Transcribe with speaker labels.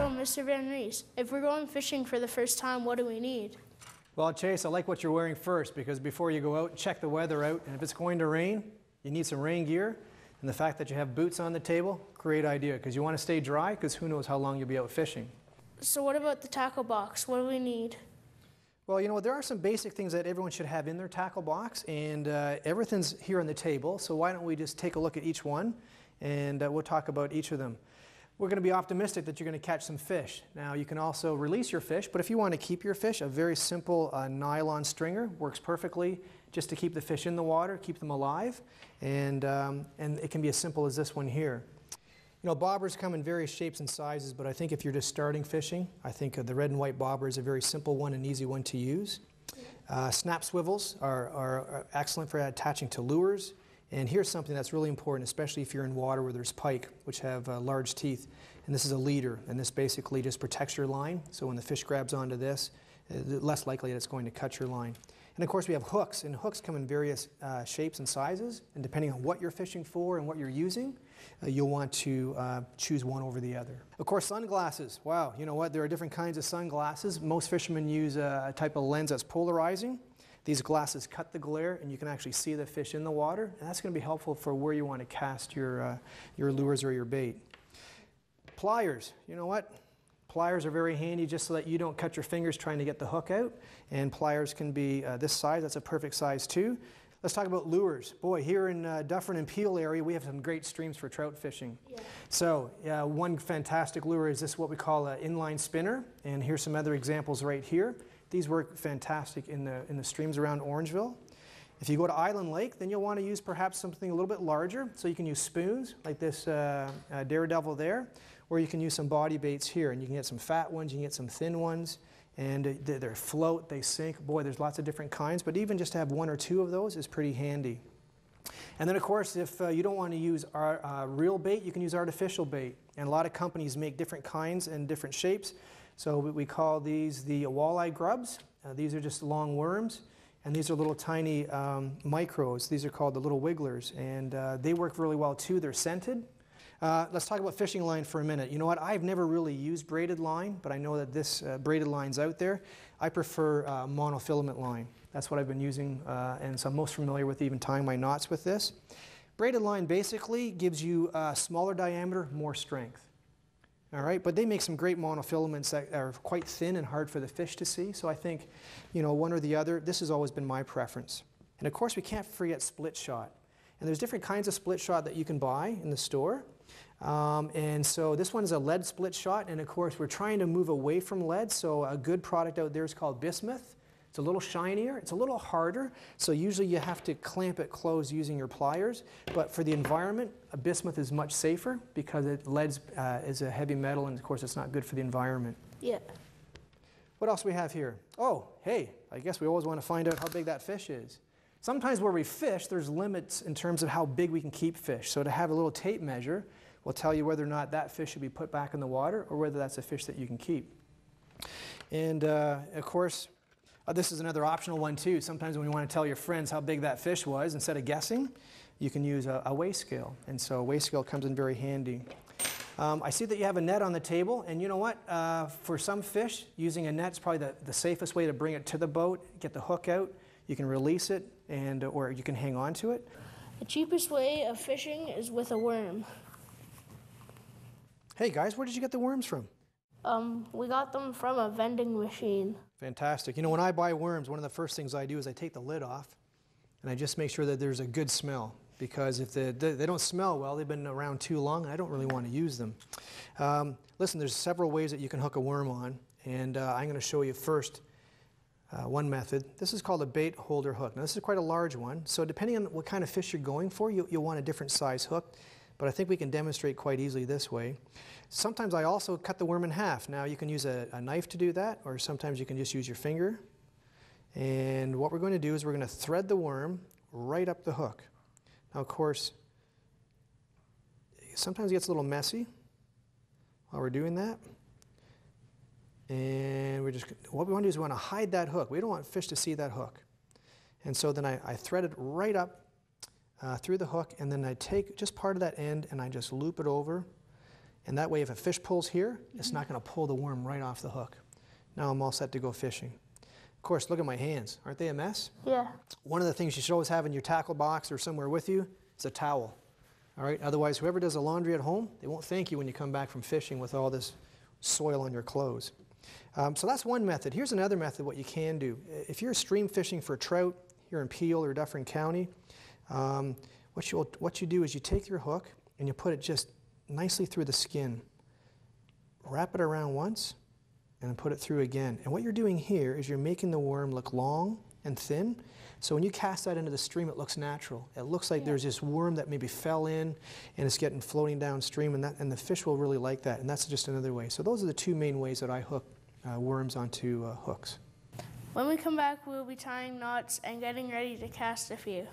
Speaker 1: So, Mr. Van Rees, if we're going fishing for the first time, what do we need?
Speaker 2: Well, Chase, I like what you're wearing first, because before you go out, check the weather out. And if it's going to rain, you need some rain gear. And the fact that you have boots on the table, great idea, because you want to stay dry, because who knows how long you'll be out fishing.
Speaker 1: So what about the tackle box? What do we need?
Speaker 2: Well, you know, there are some basic things that everyone should have in their tackle box, and everything's here on the table. So why don't we just take a look at each one, and we'll talk about each of them. We're going to be optimistic that you're going to catch some fish. Now, you can also release your fish, but if you want to keep your fish, a very simple nylon stringer works perfectly just to keep the fish in the water, keep them alive, and it can be as simple as this one here. You know, bobbers come in various shapes and sizes, but I think if you're just starting fishing, I think the red and white bobber is a very simple one and easy one to use. Snap swivels are excellent for attaching to lures. And here's something that's really important, especially if you're in water where there's pike, which have large teeth. And this is a leader, and this basically just protects your line. So when the fish grabs onto this, less likely that it's going to cut your line. And of course we have hooks, and hooks come in various shapes and sizes. And depending on what you're fishing for and what you're using, you'll want to choose one over the other. Of course, sunglasses. Wow, you know what? There are different kinds of sunglasses. Most fishermen use a type of lens that's polarizing. These glasses cut the glare, and you can actually see the fish in the water, and that's going to be helpful for where you want to cast your lures or your bait. Pliers, you know what? Pliers are very handy just so that you don't cut your fingers trying to get the hook out, and pliers can be this size. That's a perfect size too. Let's talk about lures. Boy, here in Dufferin and Peel area, we have some great streams for trout fishing. Yeah. So one fantastic lure is this, what we call an inline spinner, and here's some other examples right here. These work fantastic in the streams around Orangeville. If you go to Island Lake, then you'll want to use perhaps something a little bit larger. So you can use spoons, like this Daredevil there, or you can use some body baits here. And you can get some fat ones, you can get some thin ones, and they float, they sink. Boy, there's lots of different kinds, but even just to have one or two of those is pretty handy. And then of course, if you don't want to use real bait, you can use artificial bait. And a lot of companies make different kinds and different shapes. So we call these the walleye grubs. These are just long worms, and these are little tiny micros. These are called the little wigglers, and they work really well too. They're scented. Let's talk about fishing line for a minute. You know what? I've never really used braided line, but I know that this braided line's out there. I prefer monofilament line. That's what I've been using, and so I'm most familiar with even tying my knots with this. Braided line basically gives you smaller diameter, more strength. All right, but they make some great monofilaments that are quite thin and hard for the fish to see. So I think, you know, one or the other, this has always been my preference. And of course, we can't forget split shot. And there's different kinds of split shot that you can buy in the store. And so this one is a lead split shot. And of course, we're trying to move away from lead. So a good product out there is called bismuth. It's a little shinier, it's a little harder, so usually you have to clamp it closed using your pliers, but for the environment, a bismuth is much safer because lead is a heavy metal, and of course it's not good for the environment.
Speaker 1: Yeah.
Speaker 2: What else do we have here? Oh, hey, I guess we always want to find out how big that fish is. Sometimes where we fish, there's limits in terms of how big we can keep fish, so to have a little tape measure will tell you whether or not that fish should be put back in the water or whether that's a fish that you can keep. And of course, this is another optional one too. Sometimes when you want to tell your friends how big that fish was, instead of guessing, you can use a weigh scale. And so a weigh scale comes in very handy. I see that you have a net on the table, and you know what? For some fish, using a net is probably the safest way to bring it to the boat, get the hook out. You can release it, or you can hang on to it.
Speaker 1: The cheapest way of fishing is with a worm.
Speaker 2: Hey guys, where did you get the worms from?
Speaker 1: We got them from a vending machine.
Speaker 2: Fantastic. You know, when I buy worms, one of the first things I do is I take the lid off and I just make sure that there's a good smell, because if they don't smell well, they've been around too long and I don't really want to use them. Listen, there's several ways that you can hook a worm on, and I'm going to show you first one method. This is called a bait holder hook. Now this is quite a large one, so depending on what kind of fish you're going for, you'll want a different size hook. But I think we can demonstrate quite easily this way. Sometimes I also cut the worm in half. Now you can use a knife to do that, or sometimes you can just use your finger. And what we're going to do is we're going to thread the worm right up the hook. Now of course, sometimes it gets a little messy while we're doing that. And what we want to do is we want to hide that hook. We don't want fish to see that hook. And so then I thread it right up through the hook, and then I take just part of that end and I just loop it over, And that way if a fish pulls here, it's not going to pull the worm right off the hook. Now I'm all set to go fishing. Of course, look at my hands. Aren't they a mess?
Speaker 1: Yeah.
Speaker 2: One of the things you should always have in your tackle box or somewhere with you is a towel. All right? Otherwise, whoever does the laundry at home, they won't thank you when you come back from fishing with all this soil on your clothes. So that's one method. Here's another method what you can do. If you're stream fishing for trout here in Peel or Dufferin County, what you do is you take your hook and you put it just nicely through the skin. Wrap it around once and put it through again. And what you're doing here is you're making the worm look long and thin. So when you cast that into the stream, it looks natural. It looks like there's this worm that maybe fell in and it's getting floating downstream, and the fish will really like that. And that's just another way. So those are the two main ways that I hook worms onto hooks.
Speaker 1: When we come back, we'll be tying knots and getting ready to cast a few.